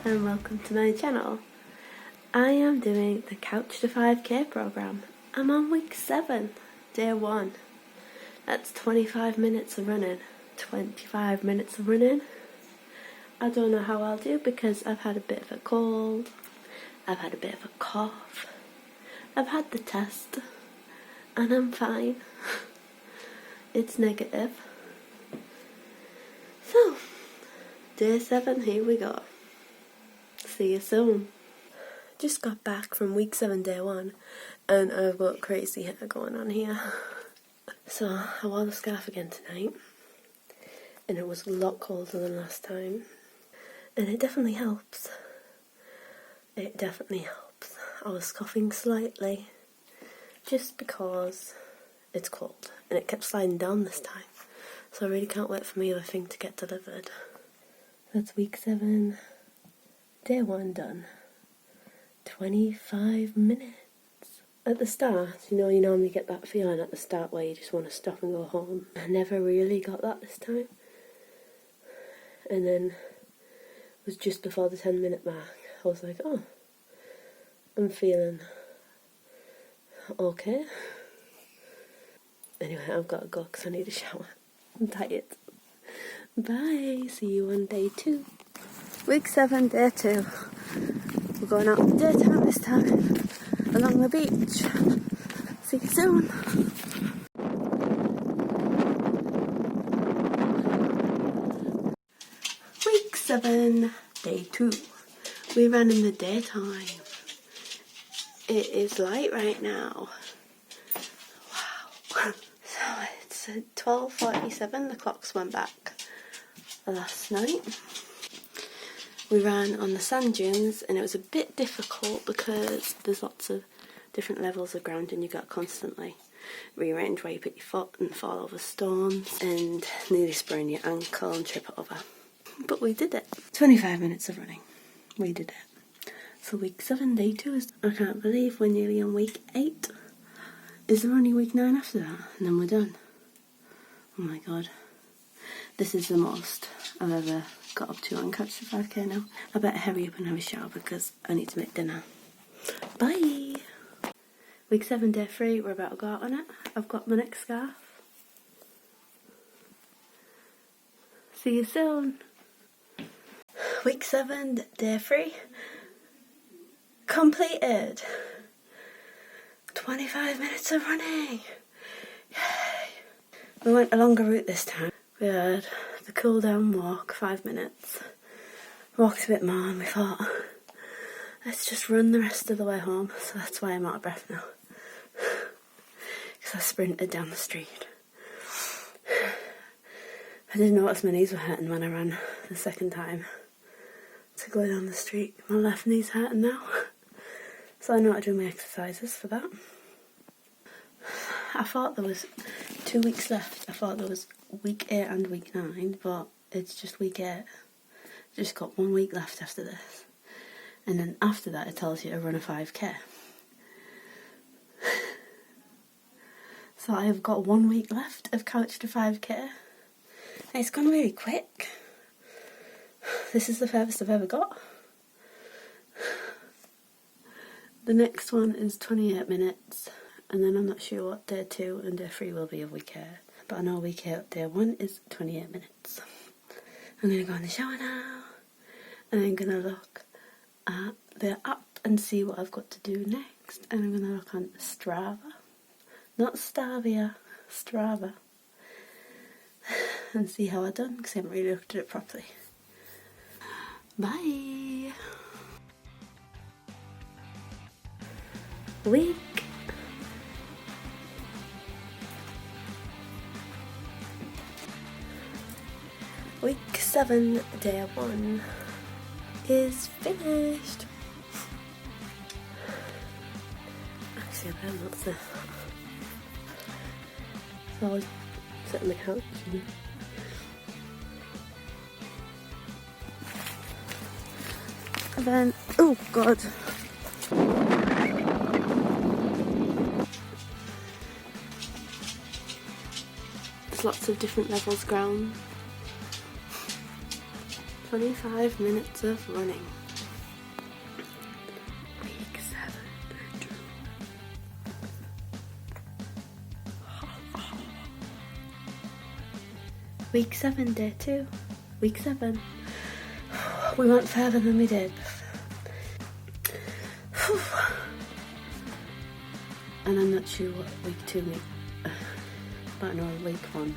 and welcome to my channel. I am doing the Couch to 5k program. I'm on week 7, day 1. That's 25 minutes of running. 25 minutes of running. I don't know how I'll do because I've had a bit of a cold, I've had a bit of a cough, I've had the test, and I'm fine. It's negative. So, day 7, here we go. See you soon. Just got back from week 7, day 1, and I've got crazy hair going on here. So, I wore the scarf again tonight, and it was a lot colder than last time. And it definitely helps. It definitely helps. I was coughing slightly, just because it's cold, and it kept sliding down this time. So I really can't wait for my other thing to get delivered. That's week 7, day 1 done. 25 minutes. At the start, you normally get that feeling at the start where you just want to stop and go home. I never really got that this time. And then it was just before the 10-minute mark. I was like, oh, I'm feeling okay. Anyway, I've got to go because I need a shower. I'm tired. Bye. See you on day 2. Week 7, day 2. We're going out in the daytime this time, along the beach. See you soon. Week 7, day 2. We ran in the daytime. It is light right now. Wow. So it's 12:47. The clocks went back last night. We ran on the sand dunes, and it was a bit difficult because there's lots of different levels of ground and you got to constantly rearrange where you put your foot and fall over stones and nearly sprain your ankle and trip it over. But we did it. 25 minutes of running. We did it. So week 7, day 2 is... I can't believe we're nearly on week 8. Is there only week 9 after that? And then we're done. Oh my god. This is the most I've ever got up to on Couch to 5k now. I better hurry up and have a shower because I need to make dinner. Bye! Week 7, day 3, we're about to go out on it. I've got my next scarf. See you soon! Week 7, day 3. Completed! 25 minutes of running! Yay! We went a longer route this time. We had the cool down walk, 5 minutes. Walked a bit more and we thought, let's just run the rest of the way home. So that's why I'm out of breath now. Because I sprinted down the street. I didn't notice my knees were hurting when I ran the second time to go down the street. My left knee's hurting now. So I know how to do my exercises for that. I thought there was 2 weeks left. I thought there was week 8 and week 9, but it's just week 8. Just got 1 week left after this. And then after that it tells you to run a 5k. So I've got 1 week left of Couch to 5k. And it's gone really quick. This is the furthest I've ever got. The next one is 28 minutes. And then I'm not sure what day 2 and day 3 will be of week 8. But I know week 8, day 1 is 28 minutes. I'm going to go in the shower now. And I'm going to look at the app and see what I've got to do next. And I'm going to look on Strava. Not Stavia, Strava. And see how I've done, because I haven't really looked at it properly. Bye! Week 7, day 1 is finished. Actually, I better not say that. So I'll sit on the couch and then, oh god. There's lots of different levels ground. 25 minutes of running. Week 7, day 2. Week 7. We went further than we did. And I'm not sure what week 2 means. But no, week 1.